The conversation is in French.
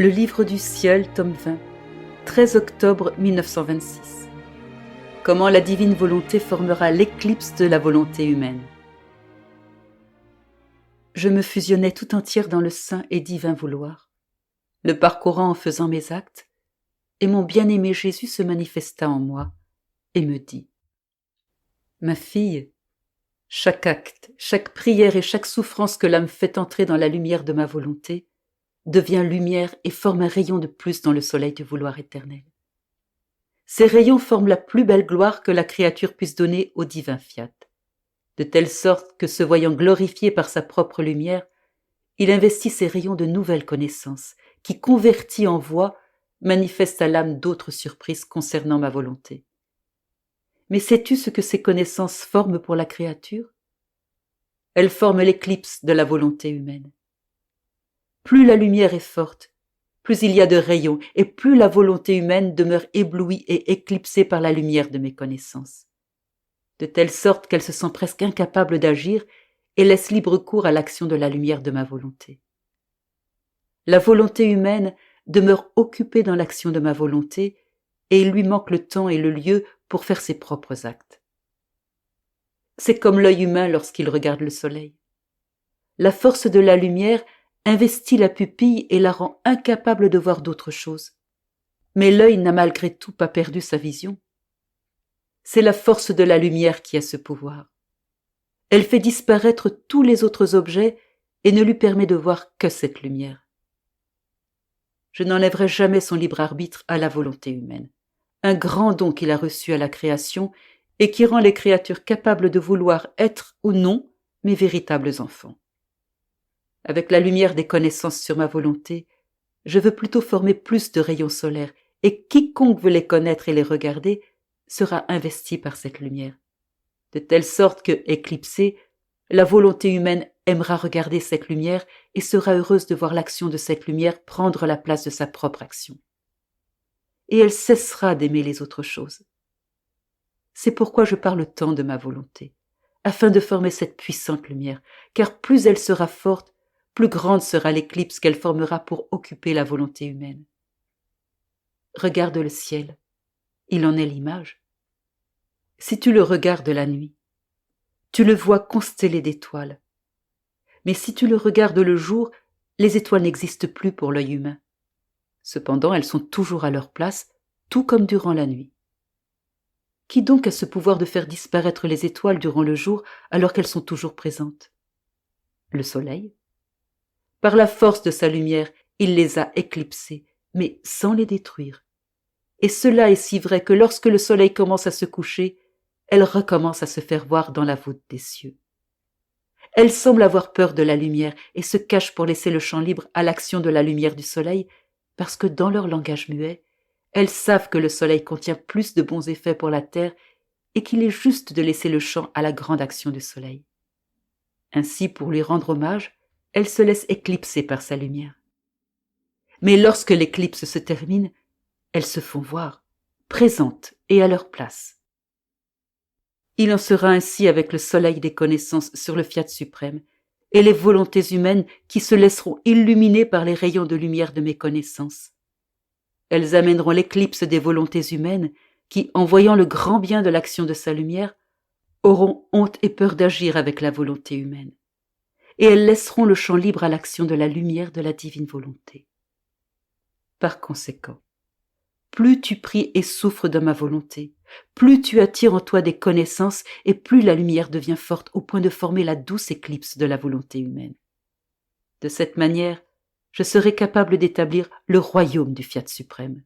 Le livre du ciel, tome 20, 13 octobre 1926. Comment la divine volonté formera l'éclipse de la volonté humaine. Je me fusionnais tout entière dans le saint et divin vouloir, le parcourant en faisant mes actes, et mon bien-aimé Jésus se manifesta en moi et me dit : Ma fille, chaque acte, chaque prière et chaque souffrance que l'âme fait entrer dans la lumière de ma volonté devient lumière et forme un rayon de plus dans le soleil du vouloir éternel. Ces rayons forment la plus belle gloire que la créature puisse donner au divin fiat, de telle sorte que, se voyant glorifié par sa propre lumière, il investit ces rayons de nouvelles connaissances, qui, convertis en voix, manifestent à l'âme d'autres surprises concernant ma volonté. Mais sais-tu ce que ces connaissances forment pour la créature ? Elles forment l'éclipse de la volonté humaine. Plus la lumière est forte, plus il y a de rayons, et plus la volonté humaine demeure éblouie et éclipsée par la lumière de mes connaissances, de telle sorte qu'elle se sent presque incapable d'agir et laisse libre cours à l'action de la lumière de ma volonté. La volonté humaine demeure occupée dans l'action de ma volonté, et il lui manque le temps et le lieu pour faire ses propres actes. C'est comme l'œil humain lorsqu'il regarde le soleil. La force de la lumière investit la pupille et la rend incapable de voir d'autre chose. Mais l'œil n'a malgré tout pas perdu sa vision. C'est la force de la lumière qui a ce pouvoir. Elle fait disparaître tous les autres objets et ne lui permet de voir que cette lumière. Je n'enlèverai jamais son libre arbitre à la volonté humaine, un grand don qu'il a reçu à la création et qui rend les créatures capables de vouloir être ou non mes véritables enfants. Avec la lumière des connaissances sur ma volonté, je veux plutôt former plus de rayons solaires, et quiconque veut les connaître et les regarder sera investi par cette lumière, de telle sorte que, éclipsée, la volonté humaine aimera regarder cette lumière et sera heureuse de voir l'action de cette lumière prendre la place de sa propre action. Et elle cessera d'aimer les autres choses. C'est pourquoi je parle tant de ma volonté, afin de former cette puissante lumière, car plus elle sera forte, plus grande sera l'éclipse qu'elle formera pour occuper la volonté humaine. Regarde le ciel, il en est l'image. Si tu le regardes la nuit, tu le vois constellé d'étoiles. Mais si tu le regardes le jour, les étoiles n'existent plus pour l'œil humain. Cependant, elles sont toujours à leur place, tout comme durant la nuit. Qui donc a ce pouvoir de faire disparaître les étoiles durant le jour alors qu'elles sont toujours présentes ? Le soleil. Par la force de sa lumière, il les a éclipsées, mais sans les détruire. Et cela est si vrai que lorsque le soleil commence à se coucher, elle recommence à se faire voir dans la voûte des cieux. Elle semble avoir peur de la lumière et se cache pour laisser le champ libre à l'action de la lumière du soleil, parce que dans leur langage muet, elles savent que le soleil contient plus de bons effets pour la terre et qu'il est juste de laisser le champ à la grande action du soleil. Ainsi, pour lui rendre hommage, elles se laissent éclipser par sa lumière. Mais lorsque l'éclipse se termine, elles se font voir, présentes et à leur place. Il en sera ainsi avec le soleil des connaissances sur le fiat suprême et les volontés humaines qui se laisseront illuminer par les rayons de lumière de mes connaissances. Elles amèneront l'éclipse des volontés humaines qui, en voyant le grand bien de l'action de sa lumière, auront honte et peur d'agir avec la volonté humaine. Et elles laisseront le champ libre à l'action de la lumière de la divine volonté. Par conséquent, plus tu pries et souffres de ma volonté, plus tu attires en toi des connaissances et plus la lumière devient forte au point de former la douce éclipse de la volonté humaine. De cette manière, je serai capable d'établir le royaume du fiat suprême.